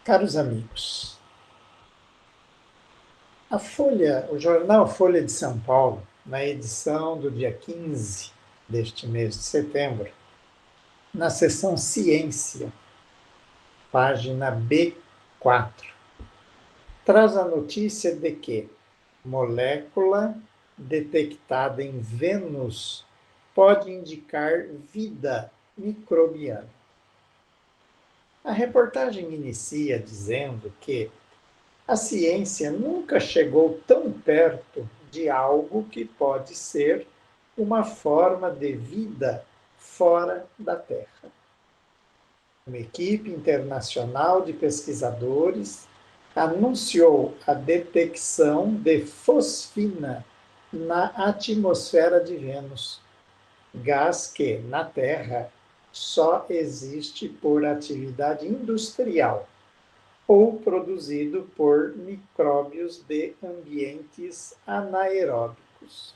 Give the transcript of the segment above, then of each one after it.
Caros amigos, o jornal Folha de São Paulo, na edição do dia 15 deste mês de setembro, na seção Ciência, página B4, traz a notícia de que molécula detectada em Vênus pode indicar vida microbiana. A reportagem inicia dizendo que a ciência nunca chegou tão perto de algo que pode ser uma forma de vida fora da Terra. Uma equipe internacional de pesquisadores anunciou a detecção de fosfina na atmosfera de Vênus, gás que, na Terra, só existe por atividade industrial ou produzido por micróbios de ambientes anaeróbicos.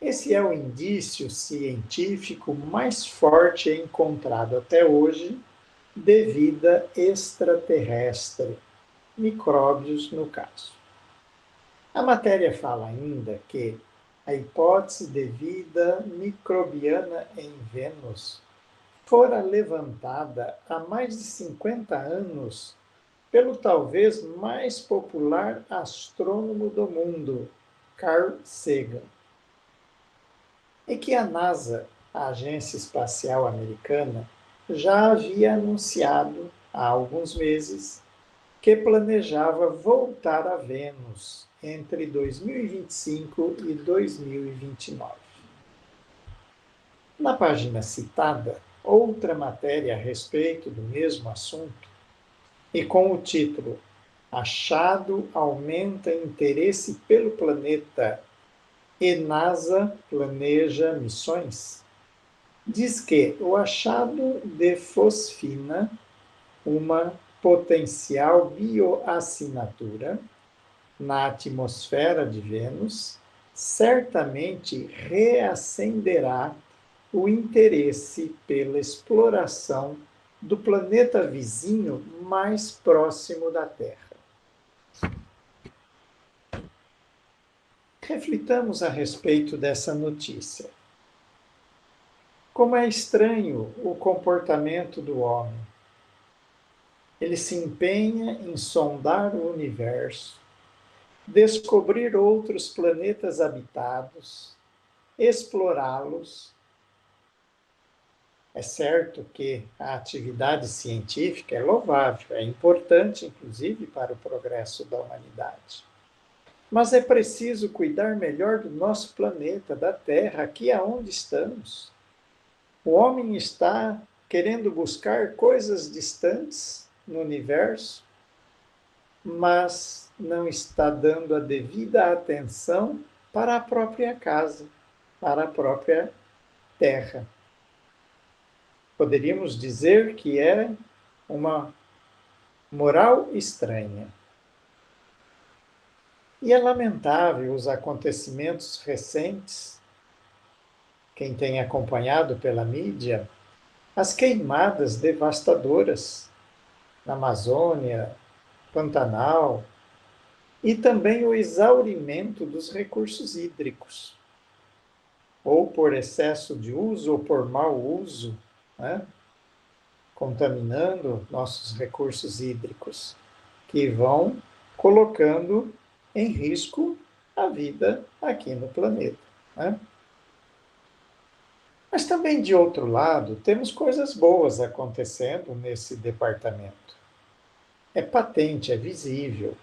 Esse é o indício científico mais forte encontrado até hoje de vida extraterrestre, micróbios no caso. A matéria fala ainda que a hipótese de vida microbiana em Vênus fora levantada há mais de 50 anos pelo talvez mais popular astrônomo do mundo, Carl Sagan. E que a NASA, a Agência Espacial Americana, já havia anunciado há alguns meses que planejava voltar a Vênus entre 2025 e 2029. Na página citada, outra matéria a respeito do mesmo assunto, e com o título Achado aumenta interesse pelo planeta e NASA planeja missões, diz que o achado de fosfina, uma potencial bioassinatura na atmosfera de Vênus, certamente reacenderá o interesse pela exploração do planeta vizinho mais próximo da Terra. Reflitamos a respeito dessa notícia. Como é estranho o comportamento do homem. Ele se empenha em sondar o universo, descobrir outros planetas habitados, explorá-los. É certo que a atividade científica é louvável, é importante, inclusive, para o progresso da humanidade. Mas é preciso cuidar melhor do nosso planeta, da Terra, aqui aonde estamos. O homem está querendo buscar coisas distantes no universo, mas não está dando a devida atenção para a própria casa, para a própria Terra. Poderíamos dizer que é uma moral estranha. E é lamentável os acontecimentos recentes, quem tem acompanhado pela mídia, as queimadas devastadoras na Amazônia, Pantanal, e também o exaurimento dos recursos hídricos, ou por excesso de uso ou por mau uso, né? Contaminando nossos recursos hídricos, que vão colocando em risco a vida aqui no planeta. Né? Mas também, de outro lado, temos coisas boas acontecendo nesse departamento. É patente, é visível.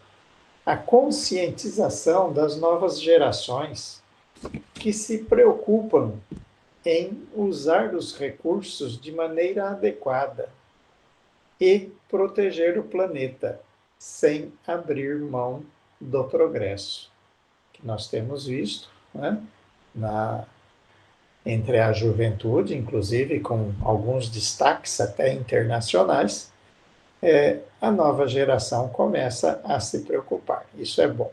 A conscientização das novas gerações que se preocupam em usar os recursos de maneira adequada e proteger o planeta, sem abrir mão do progresso, que nós temos visto, né, entre a juventude, inclusive com alguns destaques até internacionais, a nova geração começa a se preocupar. Isso é bom.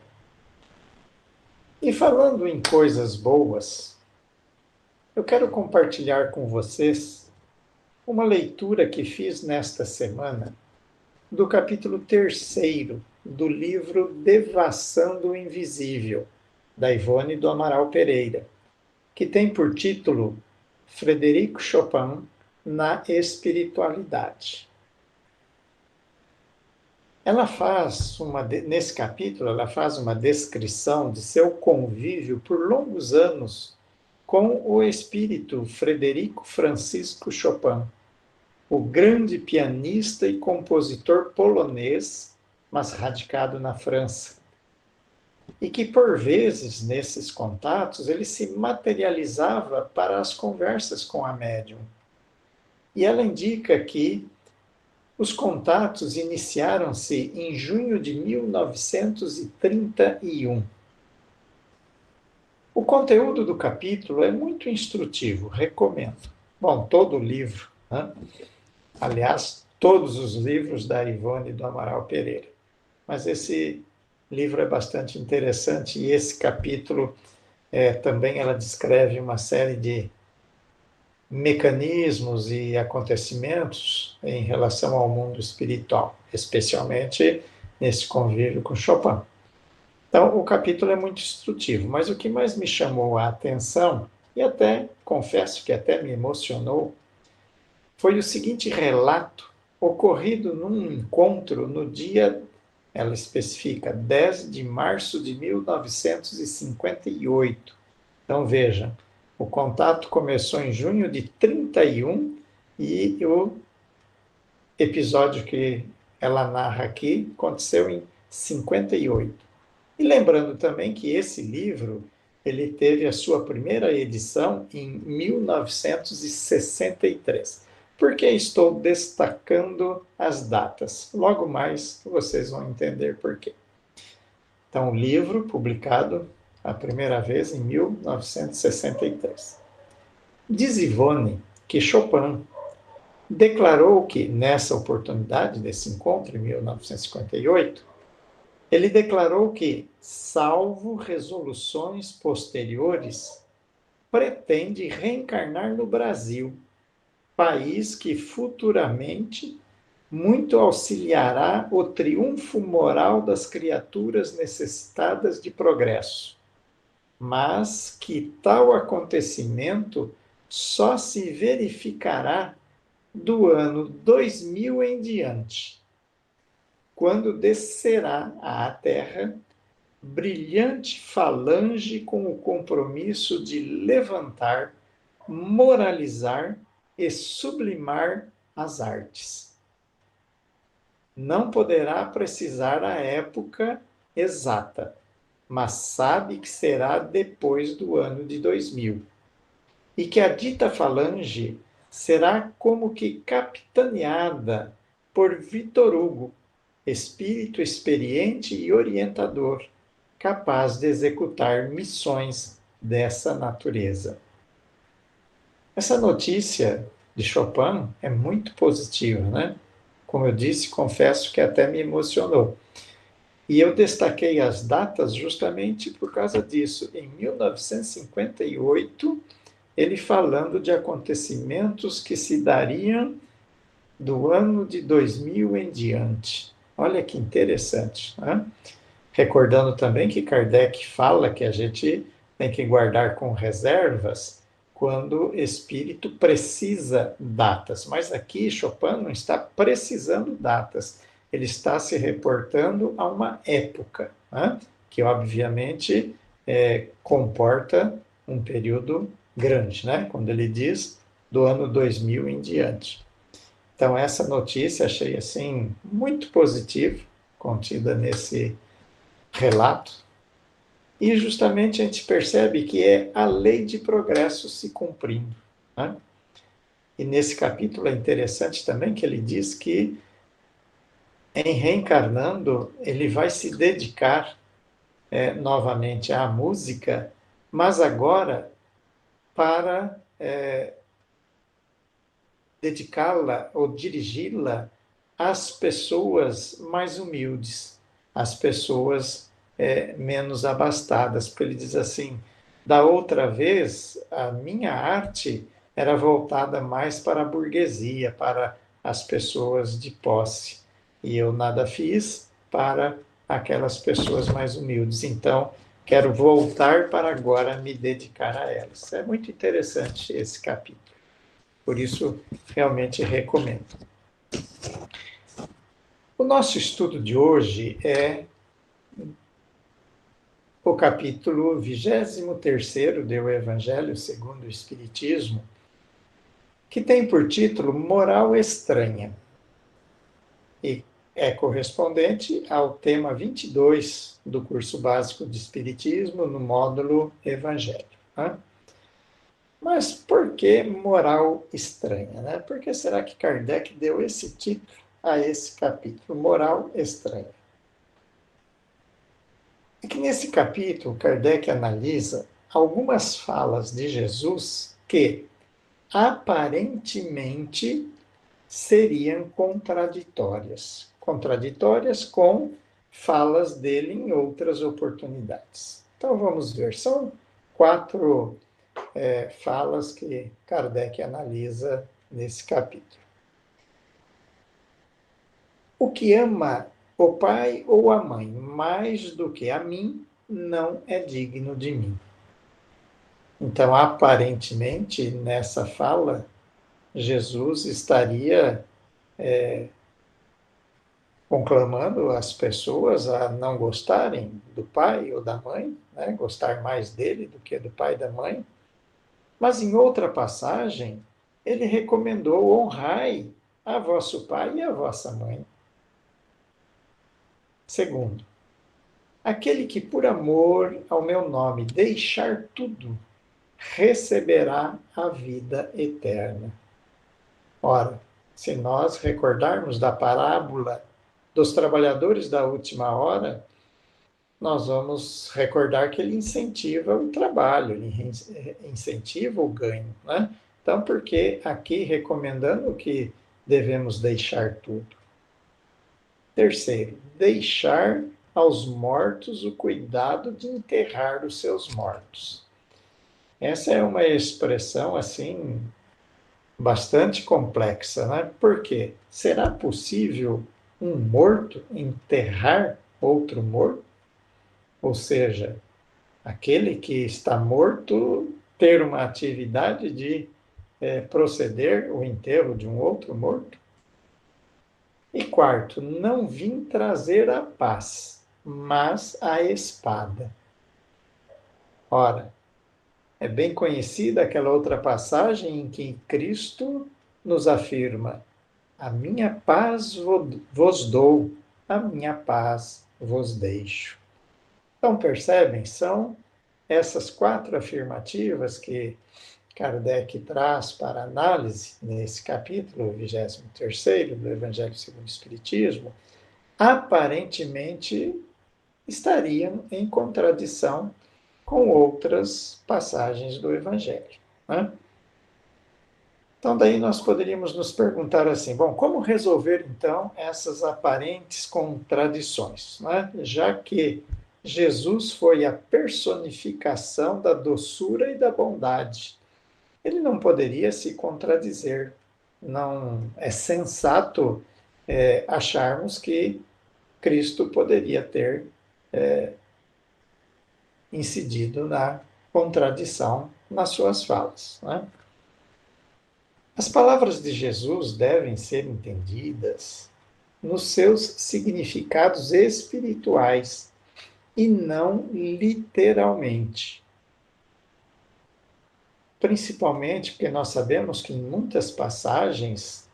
E falando em coisas boas, eu quero compartilhar com vocês uma leitura que fiz nesta semana do capítulo 3º do livro Devassando o Invisível, da Ivone do Amaral Pereira, que tem por título Frederico Chopin na Espiritualidade. Nesse capítulo, ela faz uma descrição de seu convívio por longos anos com o espírito Frederico Francisco Chopin, o grande pianista e compositor polonês, mas radicado na França. E que, por vezes, nesses contatos, ele se materializava para as conversas com a médium. E ela indica que os contatos iniciaram-se em junho de 1931. O conteúdo do capítulo é muito instrutivo, recomendo. Bom, todo o livro, né? Aliás, todos os livros da Ivone do Amaral Pereira. Mas esse livro é bastante interessante e esse capítulo também ela descreve uma série de mecanismos e acontecimentos em relação ao mundo espiritual, especialmente nesse convívio com Chopin. Então, o capítulo é muito instrutivo, mas o que mais me chamou a atenção, e até confesso que até me emocionou, foi o seguinte relato ocorrido num encontro no dia, ela especifica, 10 de março de 1958. Então, veja, o contato começou em junho de 31 e o episódio que ela narra aqui aconteceu em 58. E lembrando também que esse livro ele teve a sua primeira edição em 1963. Por que estou destacando as datas? Logo mais vocês vão entender por quê. Então, o livro publicado a primeira vez em 1963. Diz Ivone que Chopin declarou que, nessa oportunidade desse encontro, em 1958, ele declarou que, salvo resoluções posteriores, pretende reencarnar no Brasil, país que futuramente muito auxiliará o triunfo moral das criaturas necessitadas de progresso, mas que tal acontecimento só se verificará do ano 2000 em diante, quando descerá à Terra brilhante falange com o compromisso de levantar, moralizar e sublimar as artes. Não poderá precisar a época exata, mas sabe que será depois do ano de 2000. E que a dita falange será como que capitaneada por Vitor Hugo, espírito experiente e orientador, capaz de executar missões dessa natureza. Essa notícia de Chopin é muito positiva, né? Como eu disse, confesso que até me emocionou. E eu destaquei as datas justamente por causa disso. Em 1958, ele falando de acontecimentos que se dariam do ano de 2000 em diante. Olha que interessante, né? Recordando também que Kardec fala que a gente tem que guardar com reservas quando o espírito precisa datas. Mas aqui Chopin não está precisando datas, ele está se reportando a uma época, né? Que obviamente comporta um período grande, né? Quando ele diz do ano 2000 em diante. Então, essa notícia achei assim muito positiva, contida nesse relato, e justamente a gente percebe que é a lei de progresso se cumprindo, né? E nesse capítulo é interessante também que ele diz que, em reencarnando, ele vai se dedicar novamente à música, mas agora para dedicá-la ou dirigi-la às pessoas mais humildes, às pessoas menos abastadas. Porque ele diz assim: da outra vez, a minha arte era voltada mais para a burguesia, para as pessoas de posse. e eu nada fiz para aquelas pessoas mais humildes. Então, quero voltar para agora me dedicar a elas. É muito interessante esse capítulo. Por isso, realmente recomendo. O nosso estudo de hoje é o capítulo 23º do Evangelho segundo o Espiritismo, que tem por título Moral Estranha, e é correspondente ao tema 22 do curso básico de Espiritismo, no módulo Evangelho. Né? Mas por que moral estranha? Né? Por que será que Kardec deu esse título a esse capítulo, Moral Estranha? É que nesse capítulo, Kardec analisa algumas falas de Jesus que, aparentemente, seriam contraditórias. Contraditórias com falas dele em outras oportunidades. Então vamos ver, são 4 falas que Kardec analisa nesse capítulo. O que ama o pai ou a mãe mais do que a mim, não é digno de mim. Então, aparentemente, nessa fala, Jesus estaria conclamando as pessoas a não gostarem do pai ou da mãe, né? Gostar mais dele do que do pai e da mãe. Mas em outra passagem, ele recomendou: honrai a vosso pai e a vossa mãe. Segundo, aquele que por amor ao meu nome deixar tudo, receberá a vida eterna. Ora, se nós recordarmos da parábola dos trabalhadores da última hora, nós vamos recordar que ele incentiva o trabalho, ele incentiva o ganho. Né? Então, por que aqui recomendando que devemos deixar tudo? Terceiro, deixar aos mortos o cuidado de enterrar os seus mortos. Essa é uma expressão assim bastante complexa, né? Por quê? Será possível um morto enterrar outro morto? Ou seja, aquele que está morto ter uma atividade de proceder o enterro de um outro morto? E quarto, não vim trazer a paz, mas a espada. Ora, é bem conhecida aquela outra passagem em que Cristo nos afirma: a minha paz vos dou, a minha paz vos deixo. Então, percebem? São essas 4 afirmativas que Kardec traz para análise nesse capítulo 23º do Evangelho segundo o Espiritismo, aparentemente estariam em contradição com outras passagens do Evangelho. Né? Então, daí nós poderíamos nos perguntar assim: bom, como resolver então essas aparentes contradições? Né? Já que Jesus foi a personificação da doçura e da bondade, ele não poderia se contradizer. Não é sensato acharmos que Cristo poderia ter incidido na contradição nas suas falas. Né? As palavras de Jesus devem ser entendidas nos seus significados espirituais e não literalmente. Principalmente porque nós sabemos que em muitas passagens,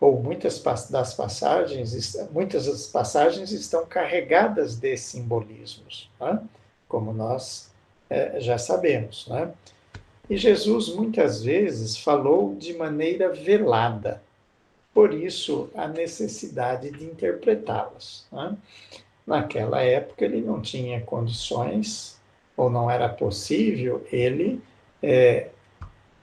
ou muitas das passagens, muitas das passagens estão carregadas de simbolismos, né? Como nós já sabemos. Né? E Jesus muitas vezes falou de maneira velada, por isso a necessidade de interpretá-las. Né? Naquela época ele não tinha condições, ou não era possível ele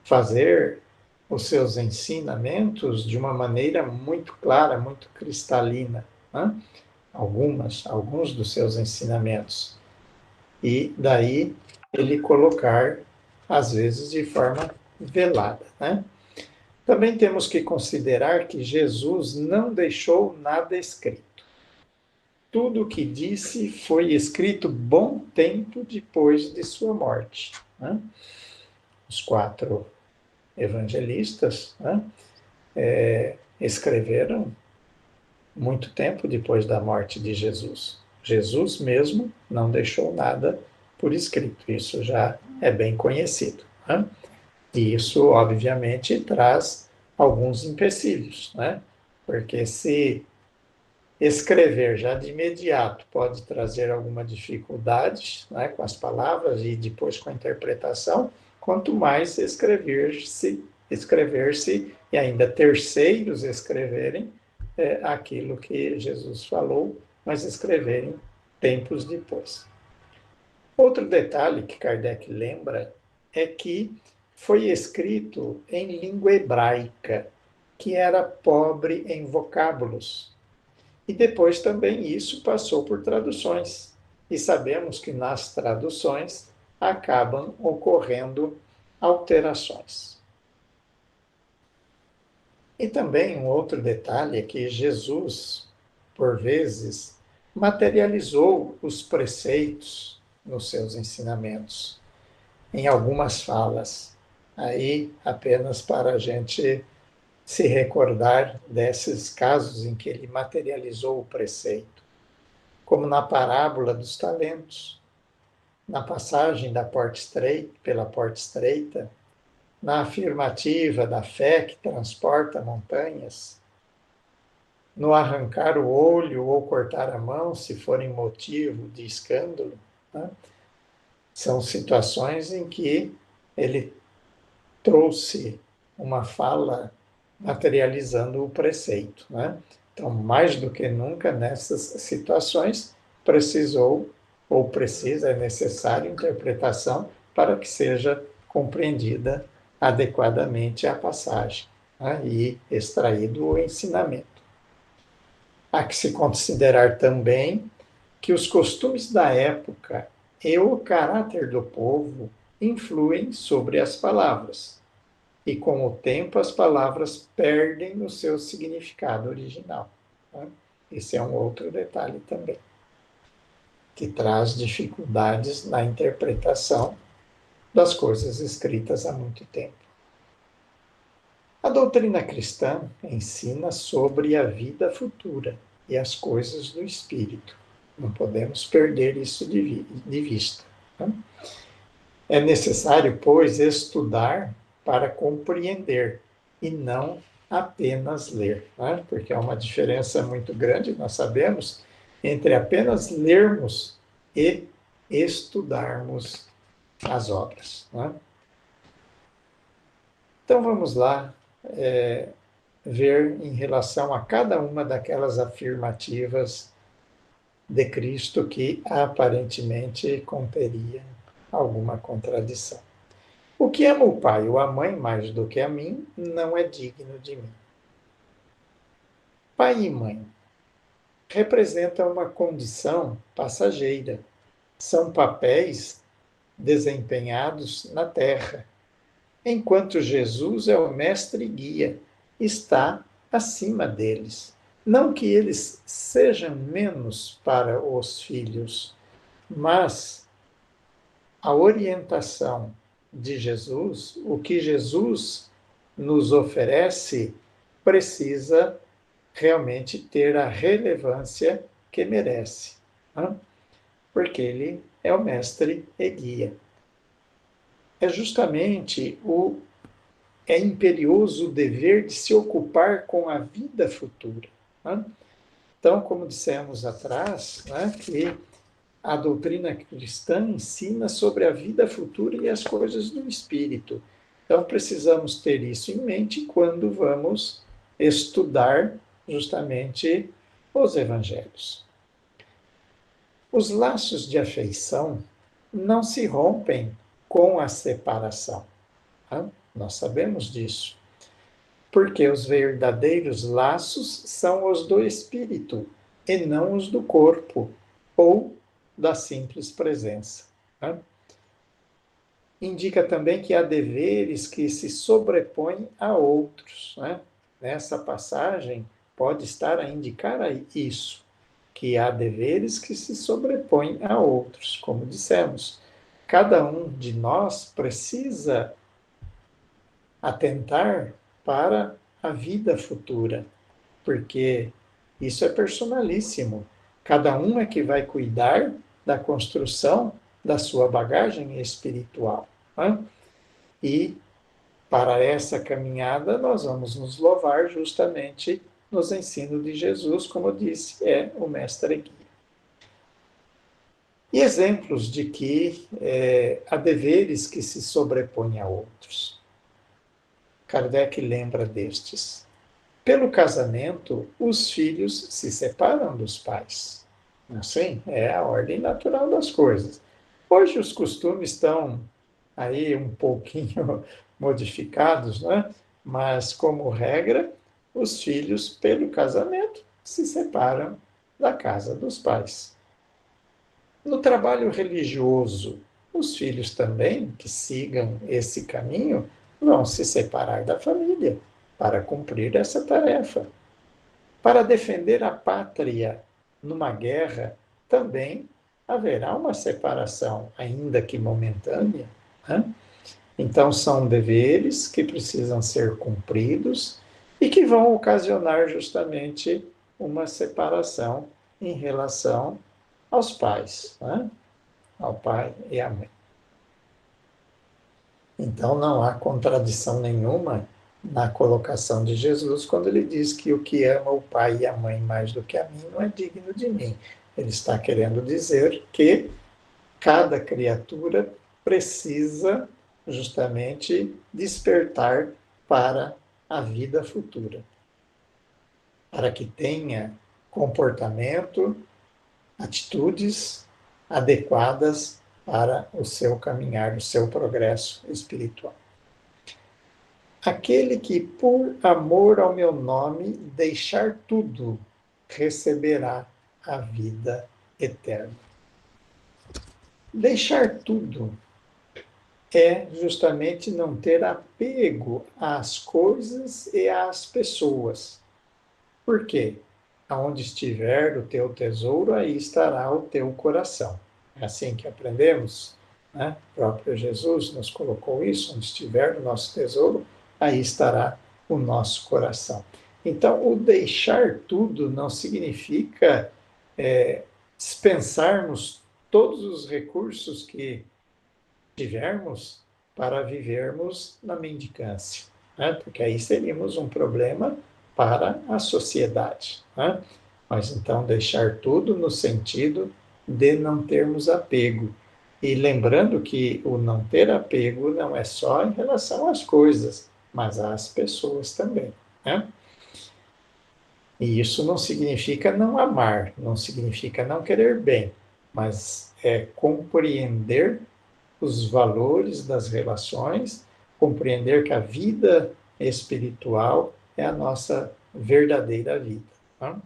fazer os seus ensinamentos de uma maneira muito clara, muito cristalina. Né? Alguns dos seus ensinamentos. E daí ele colocar, às vezes, de forma velada. Né? Também temos que considerar que Jesus não deixou nada escrito. Tudo o que disse foi escrito bom tempo depois de sua morte. Né? Os 4 evangelistas, né, escreveram muito tempo depois da morte de Jesus. Jesus mesmo não deixou nada por escrito, isso já é bem conhecido. Né? E isso, obviamente, traz alguns empecilhos, né? Porque se escrever já de imediato pode trazer alguma dificuldade, né, com as palavras e depois com a interpretação, quanto mais escrever-se e ainda terceiros escreverem aquilo que Jesus falou, mas escreverem tempos depois. Outro detalhe que Kardec lembra é que foi escrito em língua hebraica, que era pobre em vocábulos. E depois também isso passou por traduções. E sabemos que nas traduções acabam ocorrendo alterações. E também um outro detalhe é que Jesus, por vezes, materializou os preceitos nos seus ensinamentos, em algumas falas. Aí, apenas para a gente se recordar desses casos em que ele materializou o preceito, como na parábola dos talentos, na passagem da porta estreita, pela porta estreita, na afirmativa da fé que transporta montanhas, no arrancar o olho ou cortar a mão, se forem motivo de escândalo. Né? São situações em que ele trouxe uma fala materializando o preceito. Né? Então, mais do que nunca, nessas situações, precisou ou precisa, é necessária interpretação para que seja compreendida adequadamente a passagem, né? E extraído o ensinamento. Há que se considerar também que os costumes da época e o caráter do povo influem sobre as palavras. E com o tempo as palavras perdem o seu significado original. Né? Esse é um outro detalhe também, que traz dificuldades na interpretação das coisas escritas há muito tempo. A doutrina cristã ensina sobre a vida futura e as coisas do espírito. Não podemos perder isso de vista. Né? É necessário, pois, estudar para compreender e não apenas ler, né? Porque há uma diferença muito grande, nós sabemos, entre apenas lermos e estudarmos as obras. Né? Então vamos lá ver em relação a cada uma daquelas afirmativas de Cristo que aparentemente conteria alguma contradição. O que ama o pai ou a mãe mais do que a mim não é digno de mim. Pai e mãe representam uma condição passageira. São papéis desempenhados na terra, enquanto Jesus é o mestre e guia, está acima deles. Não que eles sejam menos para os filhos, mas a orientação de Jesus, o que Jesus nos oferece, precisa realmente ter a relevância que merece, né? Porque ele é o mestre e guia. É justamente o é imperioso o dever de se ocupar com a vida futura. Né? Então, como dissemos atrás, né, que a doutrina cristã ensina sobre a vida futura e as coisas do espírito. Então, precisamos ter isso em mente quando vamos estudar justamente os evangelhos. Os laços de afeição não se rompem com a separação. Tá? Nós sabemos disso. Porque os verdadeiros laços são os do espírito e não os do corpo ou da simples presença. Né? Indica também que há deveres que se sobrepõem a outros, né? Nessa passagem pode estar a indicar isso, que há deveres que se sobrepõem a outros, como dissemos. Cada um de nós precisa atentar para a vida futura, porque isso é personalíssimo. Cada um é que vai cuidar da construção da sua bagagem espiritual, né? E para essa caminhada nós vamos nos louvar justamente nos ensinos de Jesus, como eu disse, é o mestre guia. E exemplos de que há deveres que se sobrepõem a outros. Kardec lembra destes. Pelo casamento, os filhos se separam dos pais. Assim, é a ordem natural das coisas. Hoje os costumes estão aí um pouquinho modificados, né? Mas, como regra, os filhos, pelo casamento, se separam da casa dos pais. No trabalho religioso, os filhos também, que sigam esse caminho, vão se separar da família para cumprir essa tarefa. Para defender a pátria numa guerra, também haverá uma separação, ainda que momentânea, né? Então, são deveres que precisam ser cumpridos e que vão ocasionar justamente uma separação em relação aos pais, né? Ao pai e à mãe. Então, não há contradição nenhuma na colocação de Jesus quando ele diz que o que ama o pai e a mãe mais do que a mim não é digno de mim. Ele está querendo dizer que cada criatura precisa justamente despertar para a vida futura, para que tenha comportamento, atitudes adequadas para o seu caminhar, o seu progresso espiritual. Aquele que, por amor ao meu nome, deixar tudo, receberá a vida eterna. Deixar tudo é justamente não ter apego às coisas e às pessoas. Por quê? Aonde estiver o teu tesouro, aí estará o teu coração. É assim que aprendemos, né? O próprio Jesus nos colocou isso: onde estiver o nosso tesouro, aí estará o nosso coração. Então, o deixar tudo não significa dispensarmos todos os recursos que tivermos para vivermos na mendicância, né? Porque aí seríamos um problema para a sociedade, né? Mas então deixar tudo no sentido de não termos apego. E lembrando que o não ter apego não é só em relação às coisas, mas às pessoas também, né? E isso não significa não amar, não significa não querer bem, mas é compreender os valores das relações, compreender que a vida espiritual é a nossa verdadeira vida. Tá?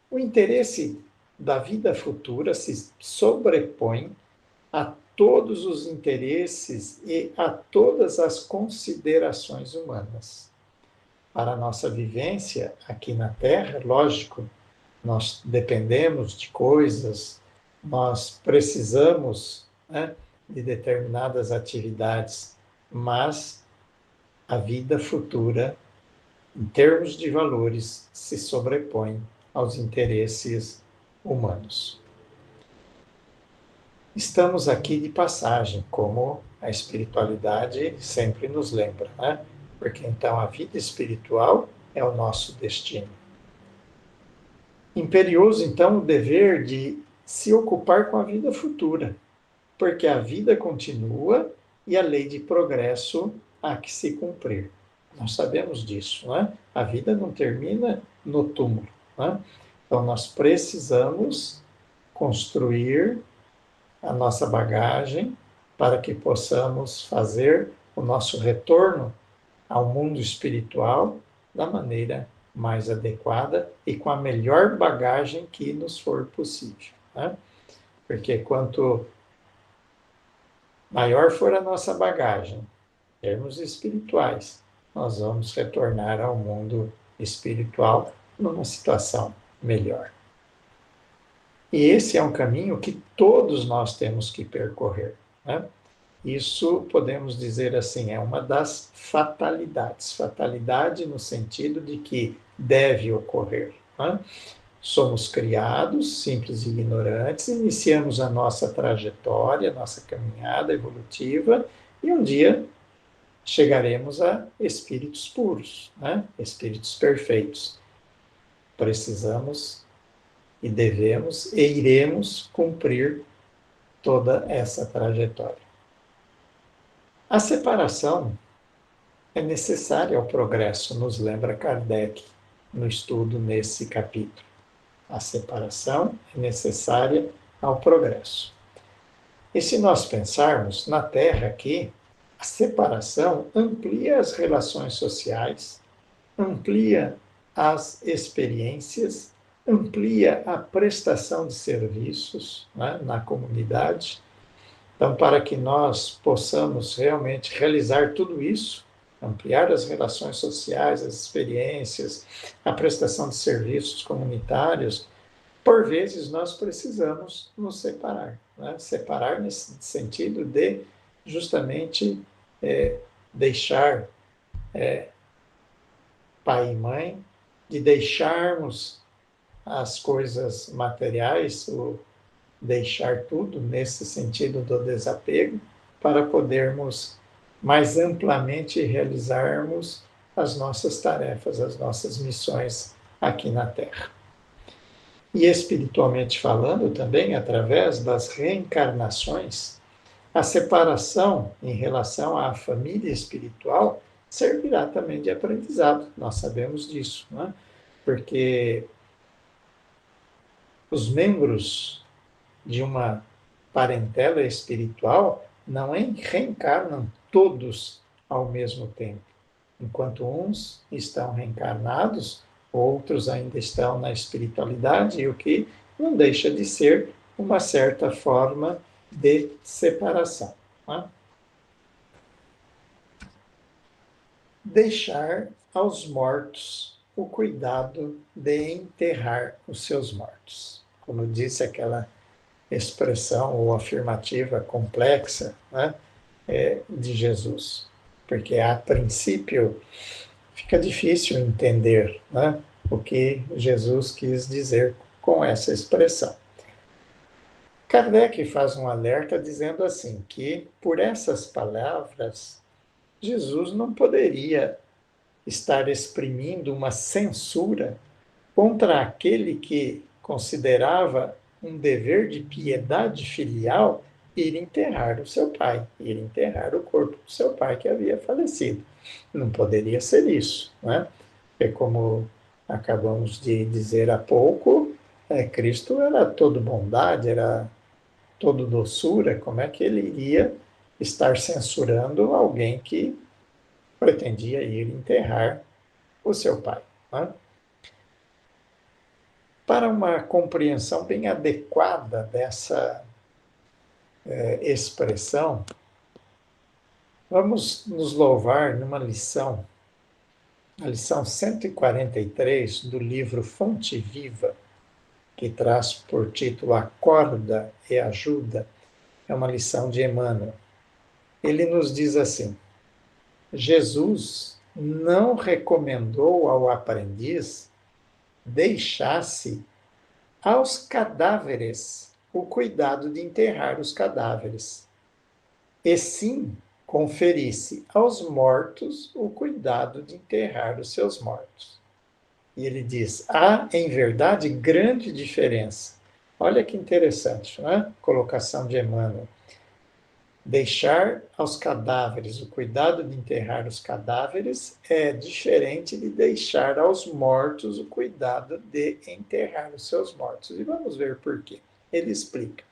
O interesse da vida futura se sobrepõe a todos os interesses e a todas as considerações humanas. Para a nossa vivência aqui na Terra, lógico, nós dependemos de coisas, nós precisamos, né, de determinadas atividades, mas a vida futura, em termos de valores, se sobrepõe aos interesses humanos. Estamos aqui de passagem, como a espiritualidade sempre nos lembra, né? Porque então a vida espiritual é o nosso destino. Imperioso, então, o dever de se ocupar com a vida futura, porque a vida continua e a lei de progresso há que se cumprir. Nós sabemos disso, né? A vida não termina no túmulo, né? Então, nós precisamos construir a nossa bagagem para que possamos fazer o nosso retorno ao mundo espiritual da maneira mais adequada e com a melhor bagagem que nos for possível, né? Porque quanto maior for a nossa bagagem, em termos espirituais, nós vamos retornar ao mundo espiritual numa situação melhor. E esse é um caminho que todos nós temos que percorrer, né? Isso, podemos dizer assim, é uma das fatalidades. Fatalidade no sentido de que deve ocorrer, né? Somos criados, simples e ignorantes, iniciamos a nossa trajetória, nossa caminhada evolutiva, e um dia chegaremos a espíritos puros, né? Espíritos perfeitos. Precisamos e devemos e iremos cumprir toda essa trajetória. A separação é necessária ao progresso, nos lembra Kardec no estudo nesse capítulo. A separação é necessária ao progresso. E se nós pensarmos na Terra aqui, a separação amplia as relações sociais, amplia as experiências, amplia a prestação de serviços, né, na comunidade. Então, para que nós possamos realmente realizar tudo isso, ampliar as relações sociais, as experiências, a prestação de serviços comunitários, por vezes nós precisamos nos separar, né? Separar nesse sentido de justamente deixar pai e mãe, de deixarmos as coisas materiais, o deixar tudo nesse sentido do desapego, para podermos mais amplamente realizarmos as nossas tarefas, as nossas missões aqui na Terra. E espiritualmente falando também, através das reencarnações, a separação em relação à família espiritual servirá também de aprendizado. Nós sabemos disso, né? Porque os membros de uma parentela espiritual não reencarnam todos ao mesmo tempo. Enquanto uns estão reencarnados, outros ainda estão na espiritualidade, e o que não deixa de ser uma certa forma de separação. Né? Deixar aos mortos o cuidado de enterrar os seus mortos. Como disse aquela expressão ou afirmativa complexa, né, de Jesus. Porque, a princípio, fica difícil entender, né, o que Jesus quis dizer com essa expressão. Kardec faz um alerta dizendo assim, que por essas palavras, Jesus não poderia estar exprimindo uma censura contra aquele que considerava um dever de piedade filial ir enterrar o seu pai, ir enterrar o corpo do seu pai que havia falecido. Não poderia ser isso, né? É como acabamos de dizer há pouco, Cristo era todo bondade, era todo doçura, como é que ele iria estar censurando alguém que pretendia ir enterrar o seu pai, né? Para uma compreensão bem adequada dessa expressão, vamos nos louvar numa lição, a lição 143 do livro Fonte Viva, que traz por título Acorda e Ajuda, é uma lição de Emmanuel. Ele nos diz assim: Jesus não recomendou ao aprendiz deixasse aos cadáveres o cuidado de enterrar os cadáveres, e sim conferisse aos mortos o cuidado de enterrar os seus mortos. E ele diz: há, em verdade, grande diferença. Olha que interessante, não é? Colocação de Emmanuel. Deixar aos cadáveres o cuidado de enterrar os cadáveres é diferente de deixar aos mortos o cuidado de enterrar os seus mortos. E vamos ver por quê. Ele explica.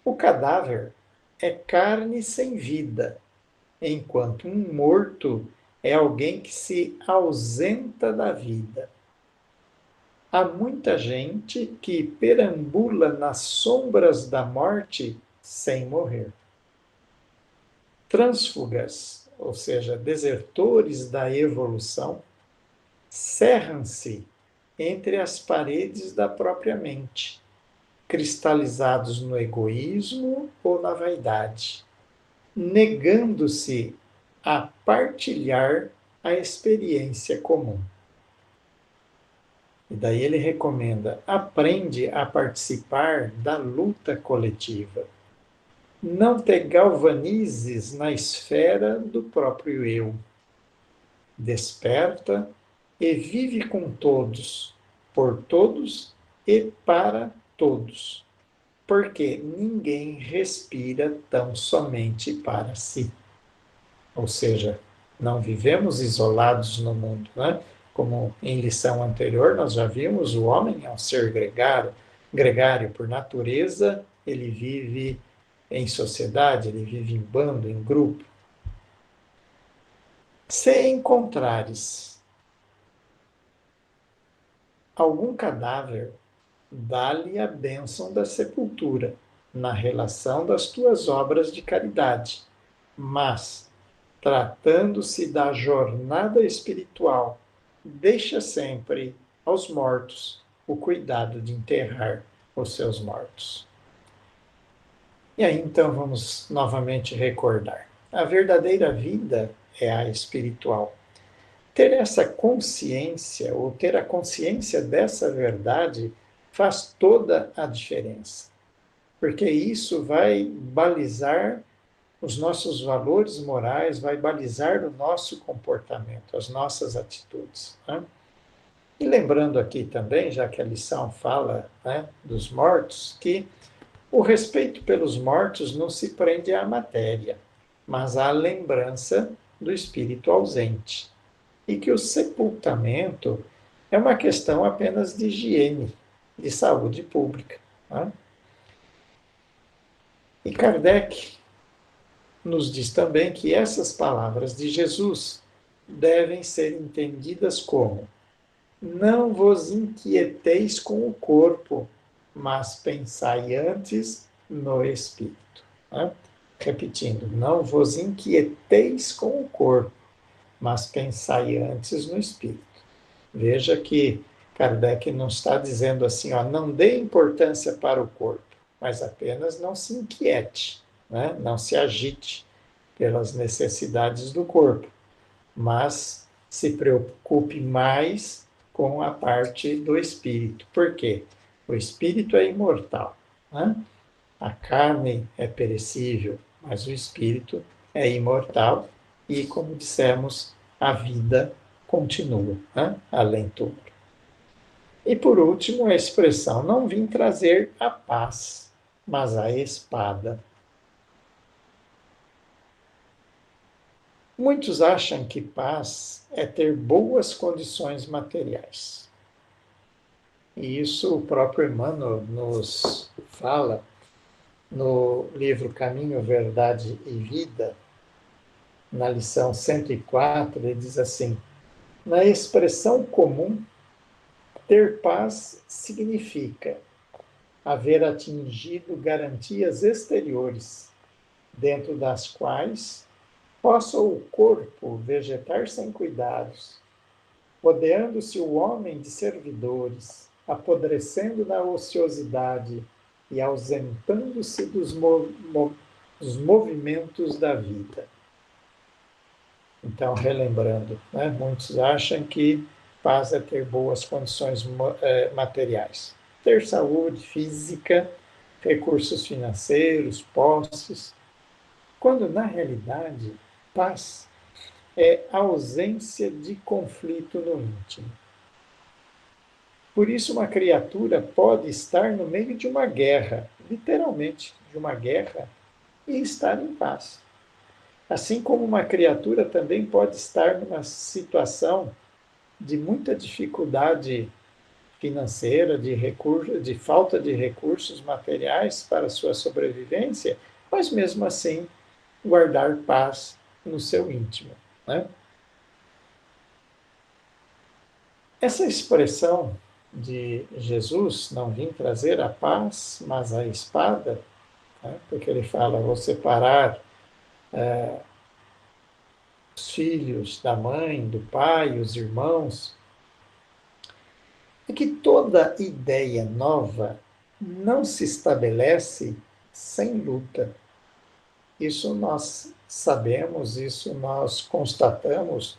O cadáver é carne sem vida, enquanto um morto é alguém que se ausenta da vida. Há muita gente que perambula nas sombras da morte sem morrer. trânsfugas, ou seja, desertores da evolução, cerram-se entre as paredes da própria mente, cristalizados no egoísmo ou na vaidade, negando-se a partilhar a experiência comum. E daí ele recomenda: aprende a participar da luta coletiva. Não te galvanizes na esfera do próprio eu. Desperta e vive com todos, por todos e para todos, porque ninguém respira tão somente para si. Ou seja, não vivemos isolados no mundo, né? Como em lição anterior nós já vimos, o homem é um ser gregário por natureza, ele vive em sociedade, ele vive em bando, em grupo. Se encontrares algum cadáver, dá-lhe a bênção da sepultura, na relação das tuas obras de caridade. Mas, tratando-se da jornada espiritual, deixa sempre aos mortos o cuidado de enterrar os seus mortos. E aí então vamos novamente recordar. A verdadeira vida é a espiritual. Ter essa consciência, ou ter a consciência dessa verdade, faz toda a diferença. Porque isso vai balizar os nossos valores morais, vai balizar o nosso comportamento, as nossas atitudes. Né? E lembrando aqui também, já que a lição fala, né, dos mortos, que o respeito pelos mortos não se prende à matéria, mas à lembrança do espírito ausente. E que o sepultamento é uma questão apenas de higiene, de saúde pública. Né? E Kardec nos diz também que essas palavras de Jesus devem ser entendidas como: não vos inquieteis com o corpo, mas pensai antes no espírito. Né? Repetindo, não vos inquieteis com o corpo, mas pensai antes no espírito. Veja que Kardec não está dizendo assim, ó, não dê importância para o corpo, mas apenas não se inquiete, né? Não se agite pelas necessidades do corpo, mas se preocupe mais com a parte do espírito. Por quê? O espírito é imortal, né? A carne é perecível, mas o espírito é imortal e, como dissemos, a vida continua, né? Além de tudo. E por último, a expressão: não vim trazer a paz, mas a espada. Muitos acham que paz é ter boas condições materiais. E isso o próprio Emmanuel nos fala no livro Caminho, Verdade e Vida, na lição 104, ele diz assim: na expressão comum, ter paz significa haver atingido garantias exteriores, dentro das quais possa o corpo vegetar sem cuidados, rodeando-se o homem de servidores, apodrecendo na ociosidade e ausentando-se dos movimentos da vida. Então, relembrando, né, muitos acham que paz é ter boas condições materiais. Ter saúde física, recursos financeiros, posses, quando na realidade, paz é ausência de conflito no íntimo. Por isso, uma criatura pode estar no meio de uma guerra, literalmente, de uma guerra, e estar em paz. Assim como uma criatura também pode estar numa situação de muita dificuldade financeira, de falta de recursos materiais para sua sobrevivência, mas mesmo assim guardar paz no seu íntimo. Né? Essa expressão de Jesus, não vim trazer a paz, mas a espada, né? Porque ele fala, vou separar os filhos, da mãe, do pai, os irmãos, é que toda ideia nova não se estabelece sem luta. Isso nós sabemos, isso nós constatamos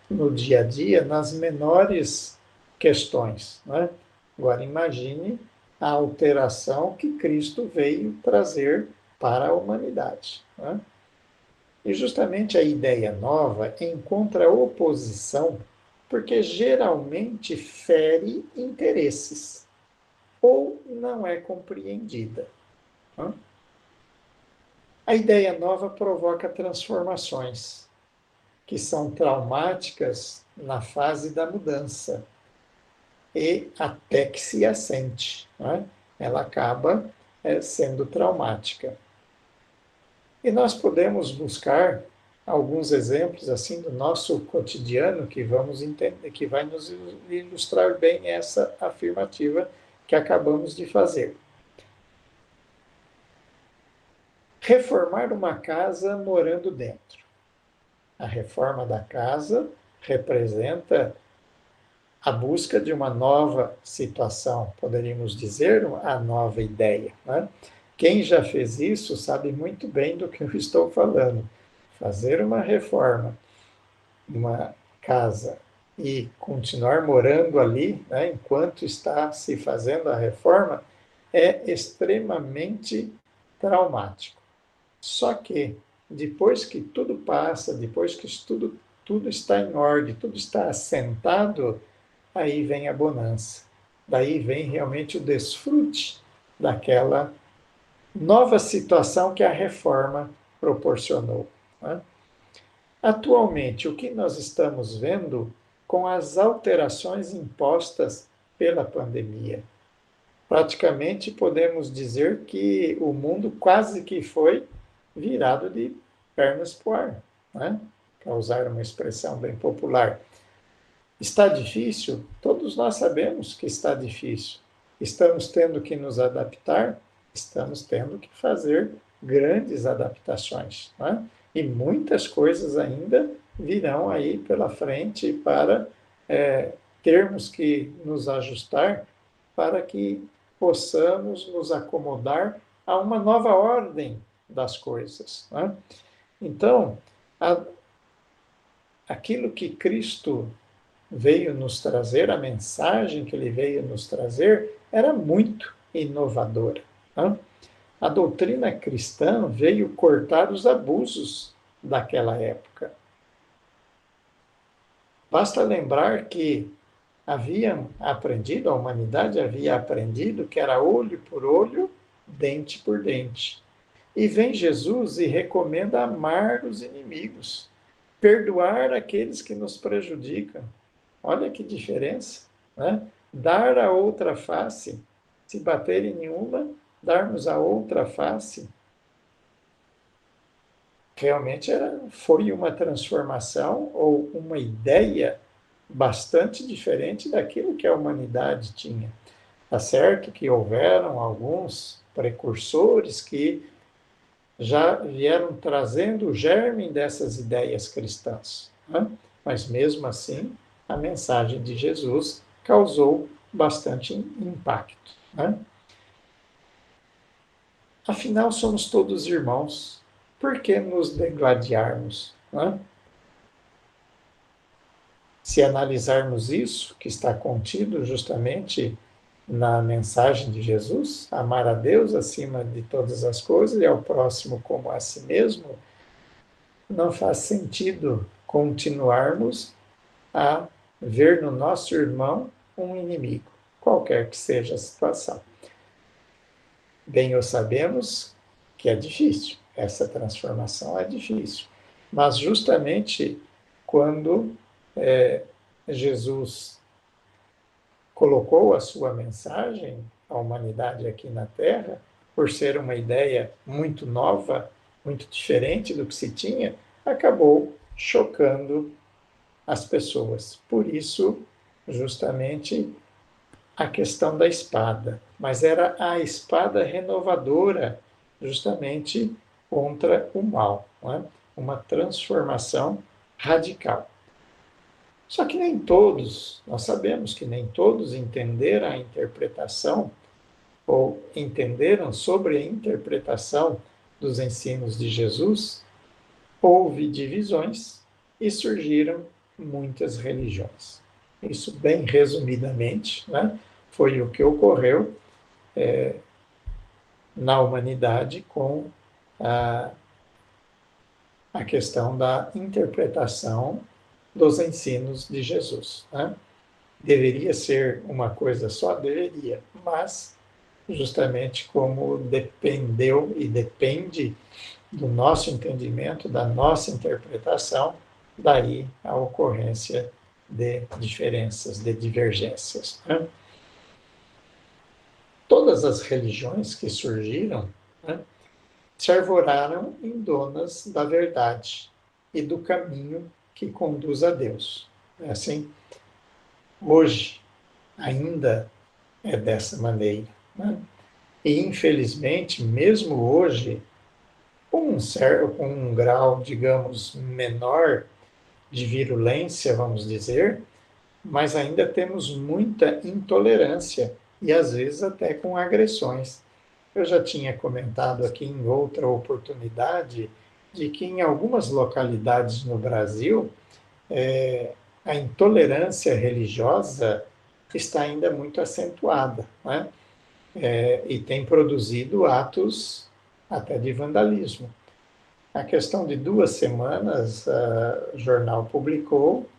no dia a dia, nas menores questões. Né? Agora, imagine a alteração que Cristo veio trazer para a humanidade. Né? E justamente a ideia nova encontra oposição porque geralmente fere interesses ou não é compreendida. Né? A ideia nova provoca transformações que são traumáticas na fase da mudança e até que se assente. Né? Ela acaba sendo traumática. E nós podemos buscar alguns exemplos assim do nosso cotidiano que vamos entender, que vai nos ilustrar bem essa afirmativa que acabamos de fazer. Reformar uma casa morando dentro. A reforma da casa representa a busca de uma nova situação, poderíamos dizer, a nova ideia. Né? Quem já fez isso sabe muito bem do que eu estou falando. Fazer uma reforma, uma casa, e continuar morando ali, né, enquanto está se fazendo a reforma, é extremamente traumático. Só que, depois que tudo passa, depois que tudo está em ordem, tudo está assentado, aí vem a bonança. Daí vem realmente o desfrute daquela nova situação que a reforma proporcionou. Né? Atualmente, o que nós estamos vendo com as alterações impostas pela pandemia? Praticamente podemos dizer que o mundo quase que foi virado de pernas para o ar, né? Para usar uma expressão bem popular. Está difícil? Todos nós sabemos que está difícil. Estamos tendo que nos adaptar? Estamos tendo que fazer grandes adaptações. Né? E muitas coisas ainda virão aí pela frente para termos que nos ajustar para que possamos nos acomodar a uma nova ordem das coisas. Né? Então, aquilo que Cristo veio nos trazer, a mensagem que ele veio nos trazer, era muito inovadora. Né? A doutrina cristã veio cortar os abusos daquela época. Basta lembrar que haviam aprendido, a humanidade havia aprendido que era olho por olho, dente por dente. E vem Jesus e recomenda amar os inimigos, perdoar aqueles que nos prejudicam. Olha que diferença, né? Dar a outra face, se bater em uma, darmos a outra face. Realmente foi uma transformação ou uma ideia bastante diferente daquilo que a humanidade tinha. Tá certo que houveram alguns precursores que já vieram trazendo o germe dessas ideias cristãs, né? Mas mesmo assim, a mensagem de Jesus causou bastante impacto. Né? Afinal, somos todos irmãos. Por que nos degladiarmos? Né? Se analisarmos isso, que está contido justamente na mensagem de Jesus, amar a Deus acima de todas as coisas e ao próximo como a si mesmo, não faz sentido continuarmos a ver no nosso irmão um inimigo, qualquer que seja a situação. Bem, o sabemos que é difícil, essa transformação é difícil, mas justamente quando Jesus colocou a sua mensagem à humanidade aqui na Terra, por ser uma ideia muito nova, muito diferente do que se tinha, acabou chocando as pessoas. Por isso, justamente, a questão da espada. Mas era a espada renovadora, justamente contra o mal. não é? Uma transformação radical. Só que nem todos, nós sabemos que nem todos entenderam a interpretação ou entenderam sobre a interpretação dos ensinos de Jesus. Houve divisões e surgiram muitas religiões. Isso, bem resumidamente, né, foi o que ocorreu na humanidade com a, a questão da interpretação dos ensinos de Jesus. Né? Deveria ser uma coisa só? Deveria, mas justamente como dependeu e depende do nosso entendimento, da nossa interpretação, daí a ocorrência de diferenças, de divergências. Né? Todas as religiões que surgiram, né, se arvoraram em donas da verdade e do caminho que conduz a Deus. É assim, hoje ainda é dessa maneira. Né? E, infelizmente, mesmo hoje, com um grau, digamos, menor de virulência, vamos dizer, mas ainda temos muita intolerância e, às vezes, até com agressões. Eu já tinha comentado aqui em outra oportunidade de que em algumas localidades no Brasil, a intolerância religiosa está ainda muito acentuada, né? E tem produzido atos até de vandalismo. A questão de 2 semanas, o jornal publicou,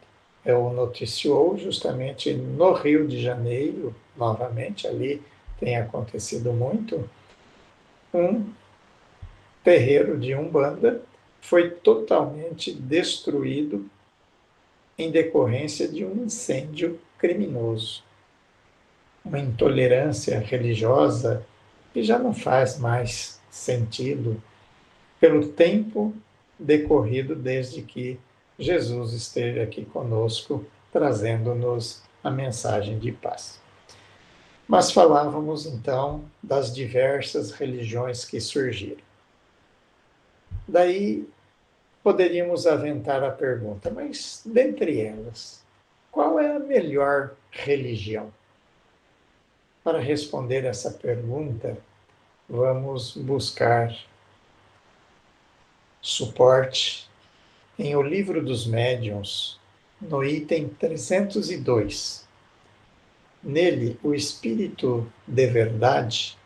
ou noticiou, justamente no Rio de Janeiro, novamente, ali tem acontecido muito, um terreiro de Umbanda foi totalmente destruído em decorrência de um incêndio criminoso. Uma intolerância religiosa que já não faz mais sentido pelo tempo decorrido desde que Jesus esteve aqui conosco, trazendo-nos a mensagem de paz. Mas falávamos então das diversas religiões que surgiram. Daí poderíamos aventar a pergunta, mas dentre elas, qual é a melhor religião? Para responder essa pergunta, vamos buscar suporte em O Livro dos Médiuns, no item 302. Nele, o Espírito de Verdade,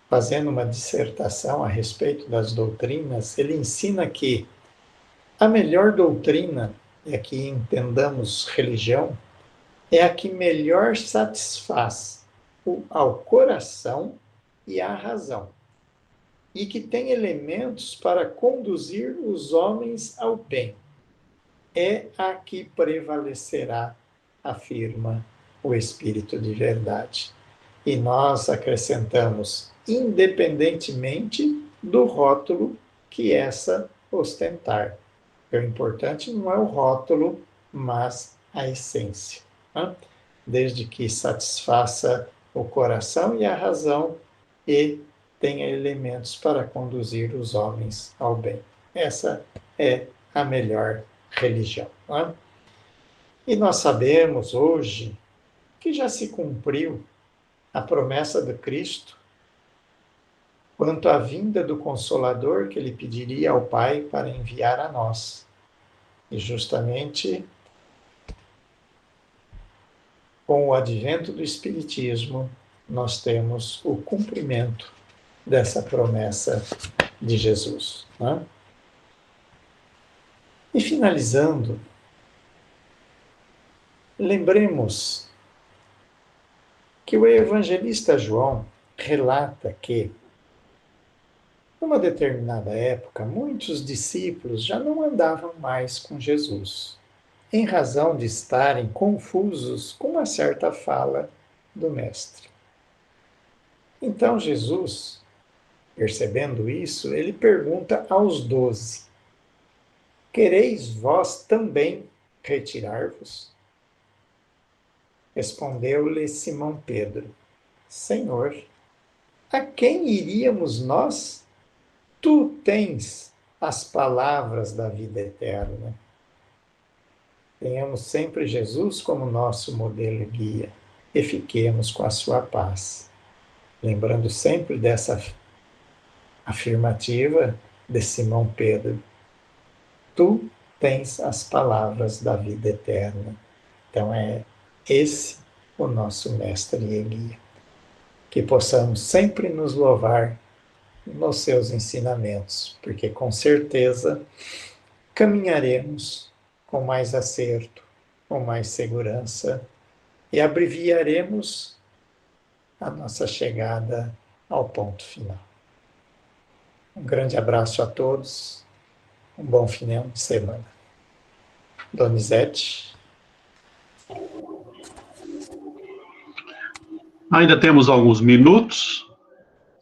fazendo uma dissertação a respeito das doutrinas, ele ensina que a melhor doutrina, e aqui entendamos religião, é a que melhor satisfaz ao coração e à razão, e que tem elementos para conduzir os homens ao bem. É a que prevalecerá, afirma o Espírito de Verdade. E nós acrescentamos, independentemente do rótulo que essa ostentar. O importante não é o rótulo, mas a essência. Né? Desde que satisfaça o coração e a razão e tenha elementos para conduzir os homens ao bem. Essa é a melhor religião. Né? E nós sabemos hoje que já se cumpriu a promessa de Cristo quanto à vinda do Consolador que ele pediria ao Pai para enviar a nós. E justamente com o advento do Espiritismo, nós temos o cumprimento dessa promessa de Jesus. Né? E finalizando, lembremos que o evangelista João relata que, numa determinada época, muitos discípulos já não andavam mais com Jesus, em razão de estarem confusos com uma certa fala do Mestre. Então Jesus, percebendo isso, ele pergunta aos 12: quereis vós também retirar-vos? Respondeu-lhe Simão Pedro: Senhor, a quem iríamos nós? Tu tens as palavras da vida eterna. Tenhamos sempre Jesus como nosso modelo e guia e fiquemos com a sua paz. Lembrando sempre dessa afirmativa de Simão Pedro: tu tens as palavras da vida eterna. Então é esse o nosso mestre e guia. Que possamos sempre nos louvar nos seus ensinamentos, porque com certeza caminharemos com mais acerto, com mais segurança e abreviaremos a nossa chegada ao ponto final. Um grande abraço a todos, um bom final de semana. Donizete. Ainda temos alguns minutos.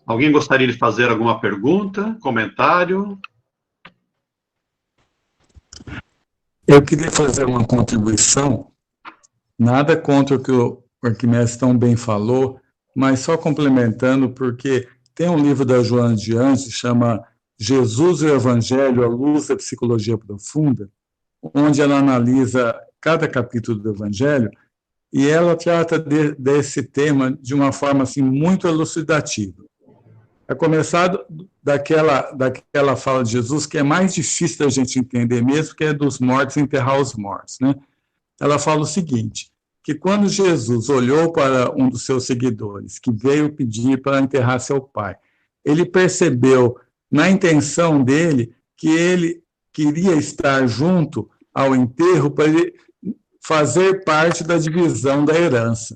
Alguém gostaria de fazer alguma pergunta, comentário? Eu queria fazer uma contribuição, nada contra o que o Arquimedes tão bem falou, mas só complementando, porque tem um livro da Joana de Anjos, chama Jesus e o Evangelho, à luz da psicologia profunda, onde ela analisa cada capítulo do Evangelho, e ela trata desse tema de uma forma assim, muito elucidativa. A começar daquela fala de Jesus, que é mais difícil da gente entender mesmo, que é dos mortos enterrar os mortos, né? Ela fala o seguinte, que quando Jesus olhou para um dos seus seguidores, que veio pedir para enterrar seu pai, ele percebeu na intenção dele que ele queria estar junto ao enterro para ele fazer parte da divisão da herança.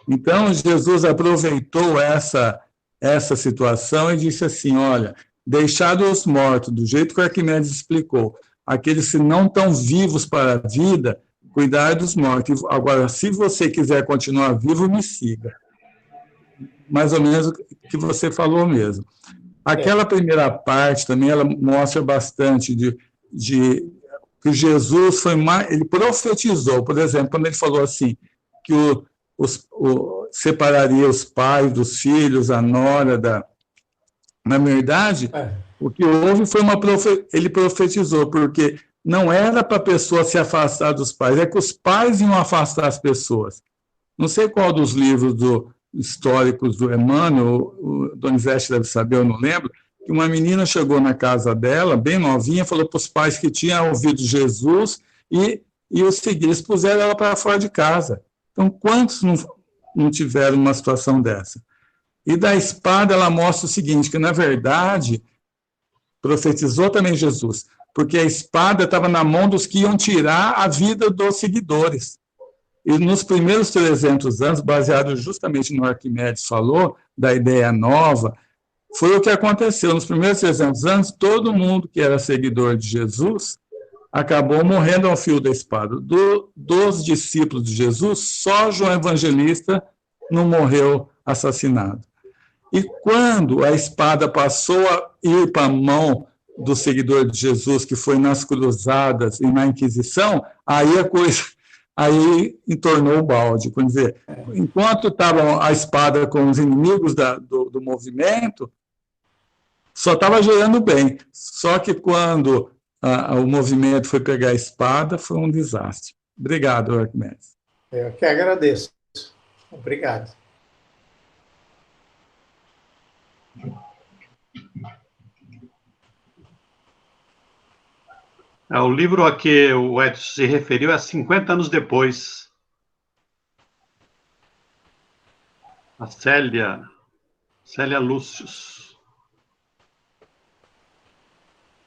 Então, Jesus aproveitou essa situação e disse assim, olha, deixar os mortos, do jeito que o Arquimedes explicou, aqueles que não estão vivos para a vida, cuidar dos mortos. Agora, se você quiser continuar vivo, me siga. Mais ou menos o que você falou mesmo. Aquela primeira parte também, ela mostra bastante de que Jesus foi mais, ele profetizou, por exemplo, quando ele falou assim, que separaria os pais dos filhos, a nora da... Na verdade, o que houve foi ele profetizou, porque não era para a pessoa se afastar dos pais, é que os pais iam afastar as pessoas. Não sei qual dos livros históricos do Emmanuel, o Donizete deve saber, eu não lembro, que uma menina chegou na casa dela, bem novinha, falou para os pais que tinha ouvido Jesus e os seguidores puseram ela para fora de casa. Então, quantos não tiveram uma situação dessa? E da espada ela mostra o seguinte, que na verdade profetizou também Jesus, porque a espada estava na mão dos que iam tirar a vida dos seguidores. E nos primeiros 300 anos, baseado justamente no Arquimedes falou, da ideia nova, foi o que aconteceu. Nos primeiros 300 anos, todo mundo que era seguidor de Jesus acabou morrendo ao fio da espada. Dos discípulos de Jesus, só João Evangelista não morreu assassinado. E quando a espada passou a ir para a mão do seguidor de Jesus, que foi nas cruzadas e na Inquisição, aí a coisa entornou o balde. Quer dizer, enquanto estava a espada com os inimigos do movimento, só estava gerando bem. Só que quando o movimento foi pegar a espada, foi um desastre. Obrigado, Arquimedes. Eu que agradeço. Obrigado. O livro a que o Edson se referiu é 50 anos depois. A Célia Lúcius.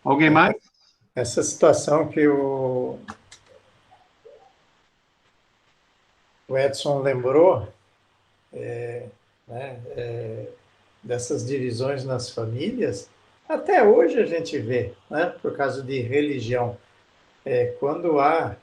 Alguém mais? Essa situação que o Edson lembrou, dessas divisões nas famílias, até hoje a gente vê, né, por causa de religião. Quando há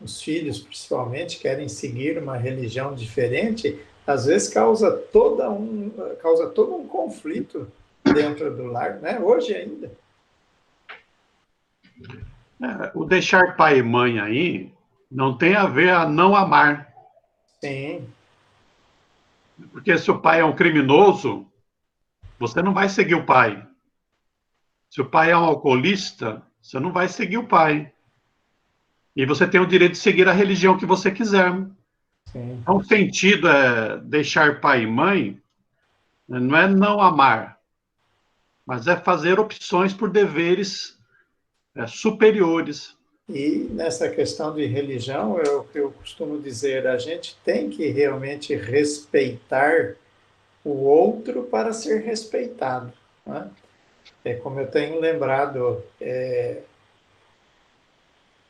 os filhos, principalmente, querem seguir uma religião diferente, às vezes causa todo um conflito dentro do lar, né? Hoje ainda. O deixar pai e mãe aí não tem a ver a não amar. Sim. Porque se o pai é um criminoso, você não vai seguir o pai. Se o pai é um alcoolista, você não vai seguir o pai. E você tem o direito de seguir a religião que você quiser. Sim. Então, o sentido é deixar pai e mãe, não é não amar, mas é fazer opções por deveres superiores. E nessa questão de religião, eu costumo dizer, a gente tem que realmente respeitar o outro para ser respeitado, né? É como eu tenho lembrado,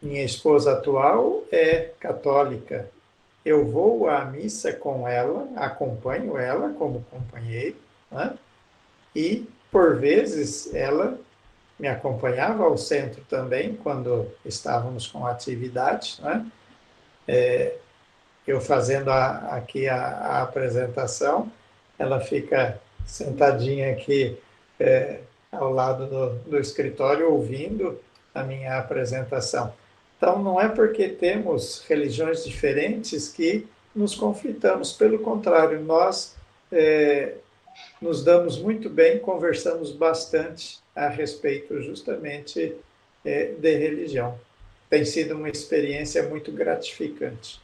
minha esposa atual é católica. Eu vou à missa com ela, acompanho ela como companheiro, né? E, por vezes, ela me acompanhava ao centro também, quando estávamos com atividade, né? Eu fazendo aqui a apresentação, ela fica sentadinha aqui ao lado do escritório, ouvindo a minha apresentação. Então, não é porque temos religiões diferentes que nos conflitamos, pelo contrário, nós nos damos muito bem, conversamos bastante a respeito justamente de religião. Tem sido uma experiência muito gratificante.